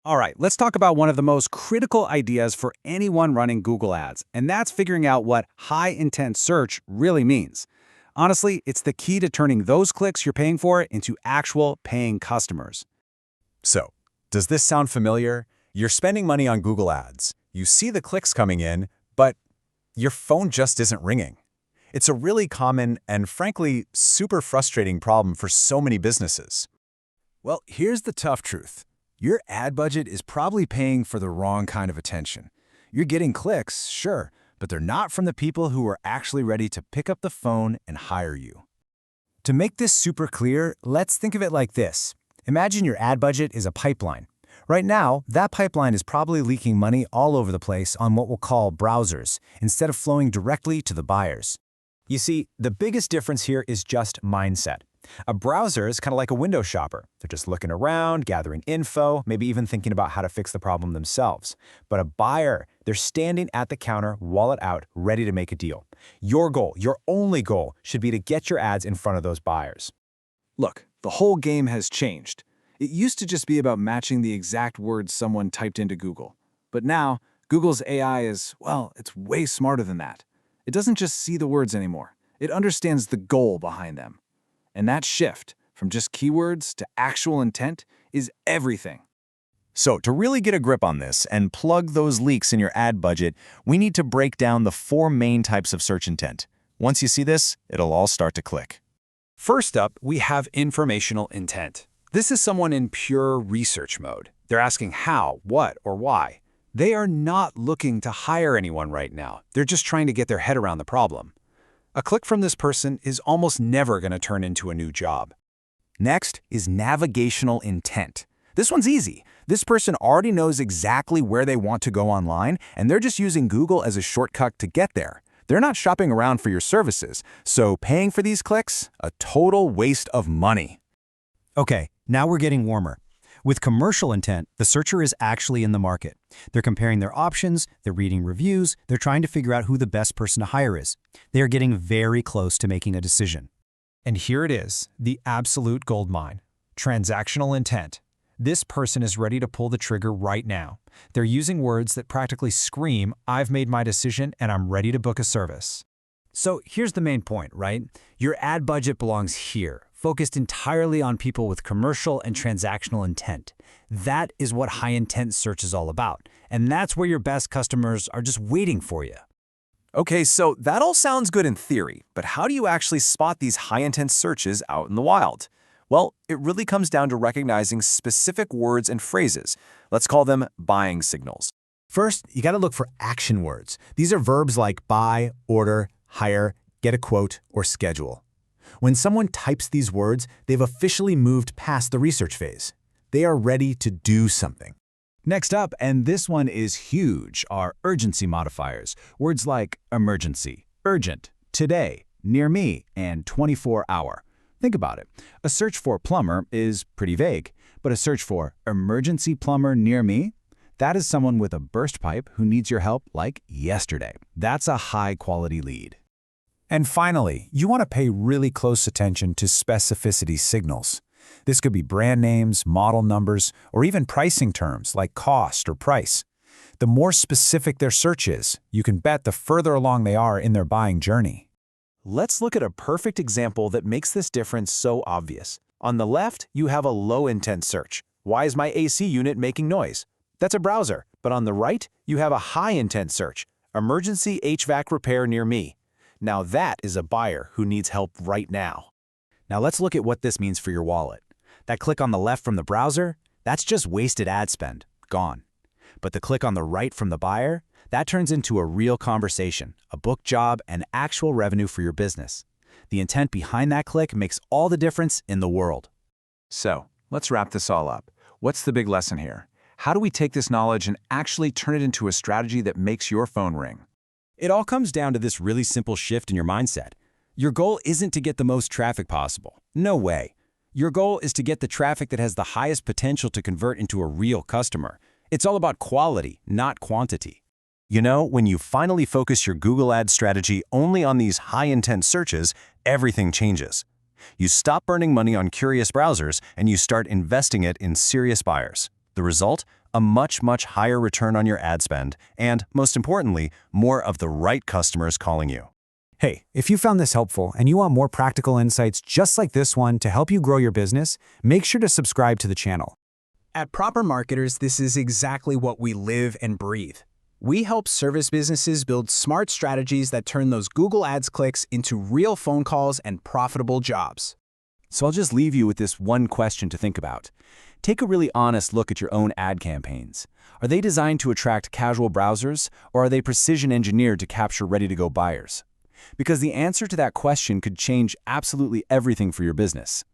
All right, let's talk about one of the most critical ideas for anyone running Google Ads, and that's figuring out what high-intent search really means. Honestly, it's the key to turning those clicks you're paying for into actual paying customers. So, does this sound familiar? You're spending money on Google Ads. You see the clicks coming in, but your phone just isn't ringing. It's a really common and, frankly, super frustrating problem for so many businesses. Well, here's the tough truth. Your ad budget is probably paying for the wrong kind of attention. You're getting clicks, sure, but they're not from the people who are actually ready to pick up the phone and hire you. To make this super clear, let's think of it like this. Imagine your ad budget is a pipeline. Right now, that pipeline is probably leaking money all over the place on what we'll call browsers, instead of flowing directly to the buyers. You see, the biggest difference here is just mindset. A browser is kind of like a window shopper. They're just looking around, gathering info, maybe even thinking about how to fix the problem themselves. But a buyer, they're standing at the counter, wallet out, ready to make a deal. Your goal, your only goal, should be to get your ads in front of those buyers. Look, the whole game has changed. It used to just be about matching the exact words someone typed into Google. But now, Google's AI is, well, it's way smarter than that. It doesn't just see the words anymore. It understands the goal behind them. And that shift from just keywords to actual intent is everything. So to really get a grip on this and plug those leaks in your ad budget, we need to break down the 4 main types of search intent. Once you see this, it'll all start to click. First up, we have informational intent. This is someone in pure research mode. They're asking how, what, or why. They are not looking to hire anyone right now. They're just trying to get their head around the problem. A click from this person is almost never going to turn into a new job. Next is navigational intent. This one's easy. This person already knows exactly where they want to go online, and they're just using Google as a shortcut to get there. They're not shopping around for your services, so paying for these clicks, a total waste of money. Okay, now we're getting warmer. With commercial intent, the searcher is actually in the market. They're comparing their options, they're reading reviews, they're trying to figure out who the best person to hire is. They are getting very close to making a decision. And here it is, the absolute goldmine. Transactional intent. This person is ready to pull the trigger right now. They're using words that practically scream, "I've made my decision and I'm ready to book a service." So here's the main point, right? Your ad budget belongs here, focused entirely on people with commercial and transactional intent. That is what high-intent search is all about, and that's where your best customers are just waiting for you. Okay, so that all sounds good in theory, but how do you actually spot these high-intent searches out in the wild? Well, it really comes down to recognizing specific words and phrases. Let's call them buying signals. First, you got to look for action words. These are verbs like buy, order, hire, get a quote, or schedule. When someone types these words, they've officially moved past the research phase. They are ready to do something. Next up, and this one is huge, are urgency modifiers. Words like emergency, urgent, today, near me, and 24-hour. Think about it. A search for plumber is pretty vague, but a search for emergency plumber near me? That is someone with a burst pipe who needs your help like yesterday. That's a high-quality lead. And finally, you want to pay really close attention to specificity signals. This could be brand names, model numbers, or even pricing terms like cost or price. The more specific their search is, you can bet the further along they are in their buying journey. Let's look at a perfect example that makes this difference so obvious. On the left, you have a low-intent search. Why is my AC unit making noise? That's a browser. But on the right, you have a high-intent search. Emergency HVAC repair near me. Now that is a buyer who needs help right now. Now let's look at what this means for your wallet. That click on the left from the browser, that's just wasted ad spend, gone. But the click on the right from the buyer, that turns into a real conversation, a booked job, and actual revenue for your business. The intent behind that click makes all the difference in the world. So, let's wrap this all up. What's the big lesson here? How do we take this knowledge and actually turn it into a strategy that makes your phone ring? It all comes down to this really simple shift in your mindset. Your goal isn't to get the most traffic possible. No way. Your goal is to get the traffic that has the highest potential to convert into a real customer. It's all about quality, not quantity. You know, when you finally focus your Google Ads strategy only on these high-intent searches, everything changes. You stop burning money on curious browsers and you start investing it in serious buyers. The result? A much, much higher return on your ad spend, and, most importantly, more of the right customers calling you. Hey, if you found this helpful and you want more practical insights just like this one to help you grow your business, make sure to subscribe to the channel. At Proper Marketers, this is exactly what we live and breathe. We help service businesses build smart strategies that turn those Google Ads clicks into real phone calls and profitable jobs. So I'll just leave you with this one question to think about. Take a really honest look at your own ad campaigns. Are they designed to attract casual browsers, or are they precision engineered to capture ready-to-go buyers? Because the answer to that question could change absolutely everything for your business.